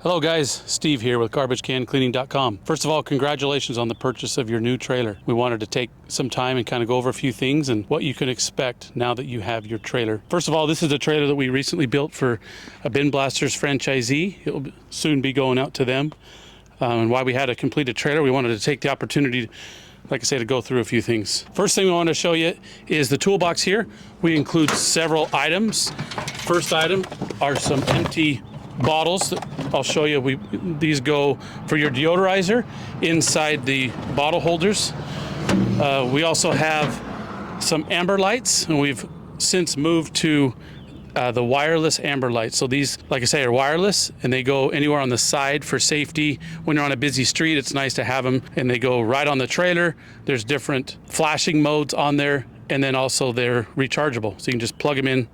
Hello guys, Steve here with GarbageCanCleaning.com. First of all, congratulations on the purchase of your new trailer. We wanted to take some time and kind of go over a few things and what you can expect now that you have your trailer. First of all, this is a trailer that we recently built for a Blasters Franchisee. It'll soon be going out to them. And while we had a completed trailer, we wanted to take the opportunity, like I say, to go through a few things. First thing we want to show you is the toolbox here. We include several items. First item are some empty bottles that I'll show you. These go for your deodorizer inside the bottle holders. We also have some amber lights, and we've since moved to the wireless amber lights. So these, like I say, are wireless and they go anywhere on the side for safety. When you're on a busy street, it's nice to have them, and they go right on the trailer. There's different flashing modes on there, and then also they're rechargeable. So you can just plug them in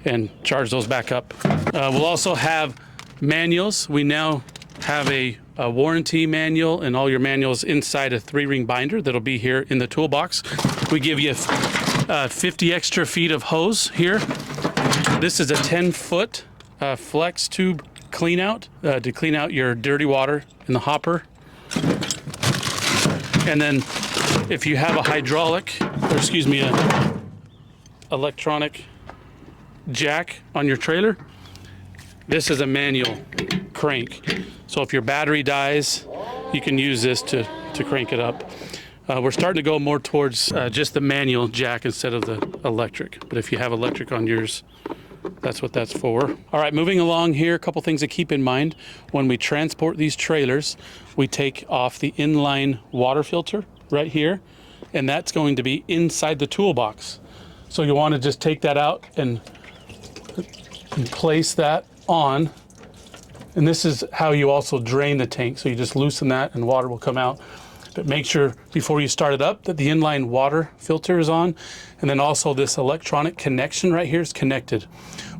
and charge those back up. We'll also have manuals. We now have a warranty manual and all your manuals inside a 3-ring binder that'll be here in the toolbox. We give you 50 extra feet of hose here. This is a 10-foot flex tube clean out to clean out your dirty water in the hopper. And then if you have a hydraulic, or excuse me, an electronic jack on your trailer, this is a manual crank. So if your battery dies, you can use this to crank it up. We're starting to go more towards just the manual jack instead of the electric. But if you have electric on yours, that's what that's for. All right, moving along here, a couple things to keep in mind. When we transport these trailers, we take off the inline water filter right here, and that's going to be inside the toolbox. So you want to just take that out and place that on. And this is how you also drain the tank. So you just loosen that and water will come out. But make sure before you start it up that the inline water filter is on. And then also this electronic connection right here is connected.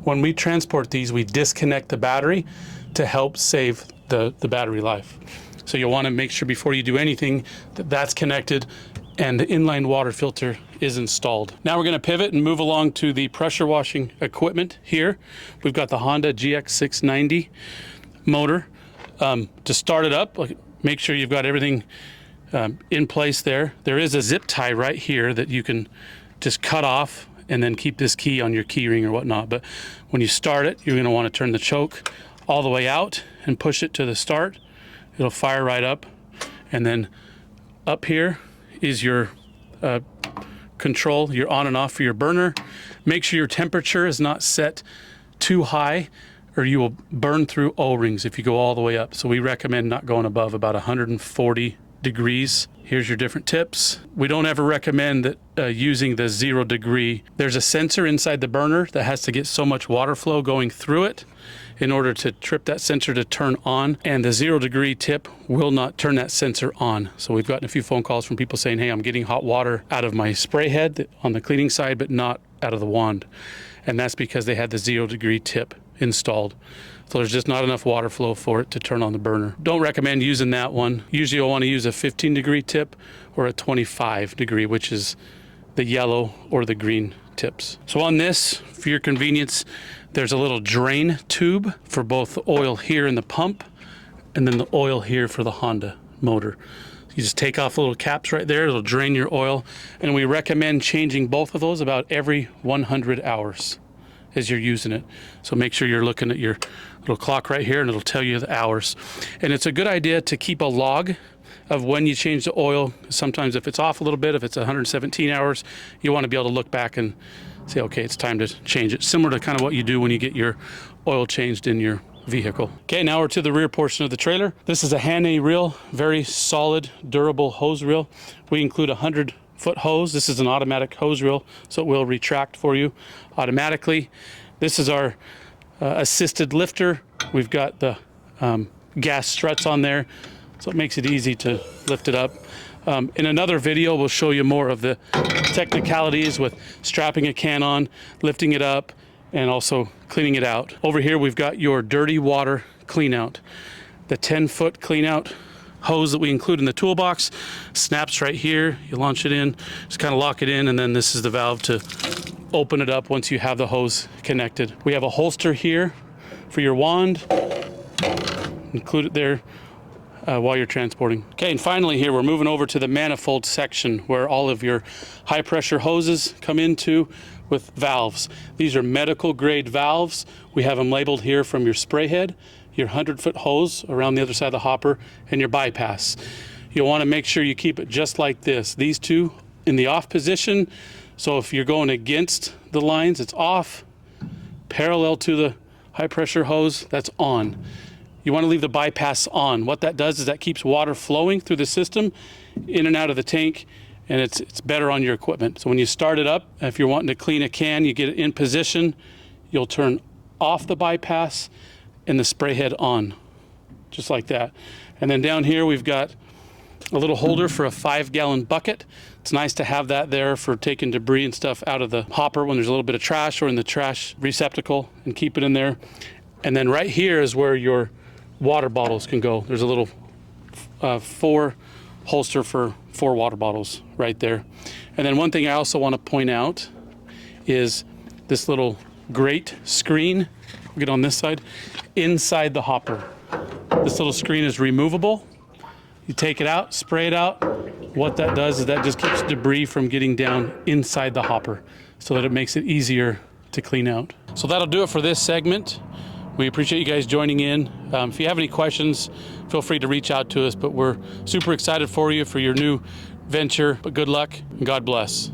When we transport these, we disconnect the battery to help save the battery life. So you'll want to make sure before you do anything that that's connected and the inline water filter is installed. Now we're going to pivot and move along to the pressure washing equipment here. We've got the Honda GX690 motor. To start it up, make sure you've got everything in place there. There is a zip tie right here that you can just cut off and then keep this key on your key ring or whatnot. But when you start it, you're going to want to turn the choke all the way out and push it to the start. It'll fire right up. And then up here is your control, your on and off for your burner. Make sure your temperature is not set too high or you will burn through O-rings if you go all the way up. So we recommend not going above about 140 degrees. Here's your different tips. We don't ever recommend that using the 0 degree. There's a sensor inside the burner that has to get so much water flow going through it in order to trip that sensor to turn on, and the 0 degree tip will not turn that sensor on. So we've gotten a few phone calls from people saying, hey, I'm getting hot water out of my spray head on the cleaning side, but not out of the wand. And that's because they had the 0 degree tip installed. So there's just not enough water flow for it to turn on the burner. Don't recommend using that one. Usually you'll want to use a 15 degree tip or a 25 degree, which is the yellow or the green tips. So on this, for your convenience, there's a little drain tube for both the oil here in the pump and then the oil here for the Honda motor. You just take off the little caps right there, it'll drain your oil. And we recommend changing both of those about every 100 hours as you're using it. So make sure you're looking at your little clock right here and it'll tell you the hours. And it's a good idea to keep a log of when you change the oil. Sometimes if it's off a little bit, if it's 117 hours, you want to be able to look back and say, okay, it's time to change it. Similar to kind of what you do when you get your oil changed in your vehicle. Okay, now we're to the rear portion of the trailer. This is a Haney reel, very solid, durable hose reel. We include a 100-foot hose. This is an automatic hose reel, so it will retract for you automatically. This is our assisted lifter. We've got the gas struts on there, so it makes it easy to lift it up. In another video, we'll show you more of the technicalities with strapping a can on, lifting it up, and also cleaning it out. Over here, we've got your dirty water clean out. The 10-foot clean out hose that we include in the toolbox snaps right here. You launch it in, just kind of lock it in, and then this is the valve to open it up once you have the hose connected. We have a holster here for your wand. include it there while you're transporting. Okay, and finally here, we're moving over to the manifold section where all of your high pressure hoses come into with valves. These are medical grade valves. We have them labeled here from your spray head, your 100-foot hose around the other side of the hopper, and your bypass. You'll want to make sure you keep it just like this. These two in the off position, so if you're going against the lines, it's off. Parallel to the high pressure hose, that's on. You want to leave the bypass on. What that does is that keeps water flowing through the system, in and out of the tank, and it's better on your equipment. So when you start it up, if you're wanting to clean a can, you get it in position, you'll turn off the bypass and the spray head on, just like that. And then down here we've got a little holder for a 5-gallon bucket. It's nice to have that there for taking debris and stuff out of the hopper when there's a little bit of trash or in the trash receptacle, and keep it in there. And then right here is where your water bottles can go. There's a little 4 holster for 4 water bottles right there. And then one thing I also want to point out is this little grate screen. We'll get on this side. Inside the hopper, this little screen is removable. You take it out, spray it out. What that does is that just keeps debris from getting down inside the hopper, so that it makes it easier to clean out. So that'll do it for this segment. We appreciate you guys joining in. If you have any questions, feel free to reach out to us, but we're super excited for you for your new venture. But good luck and God bless.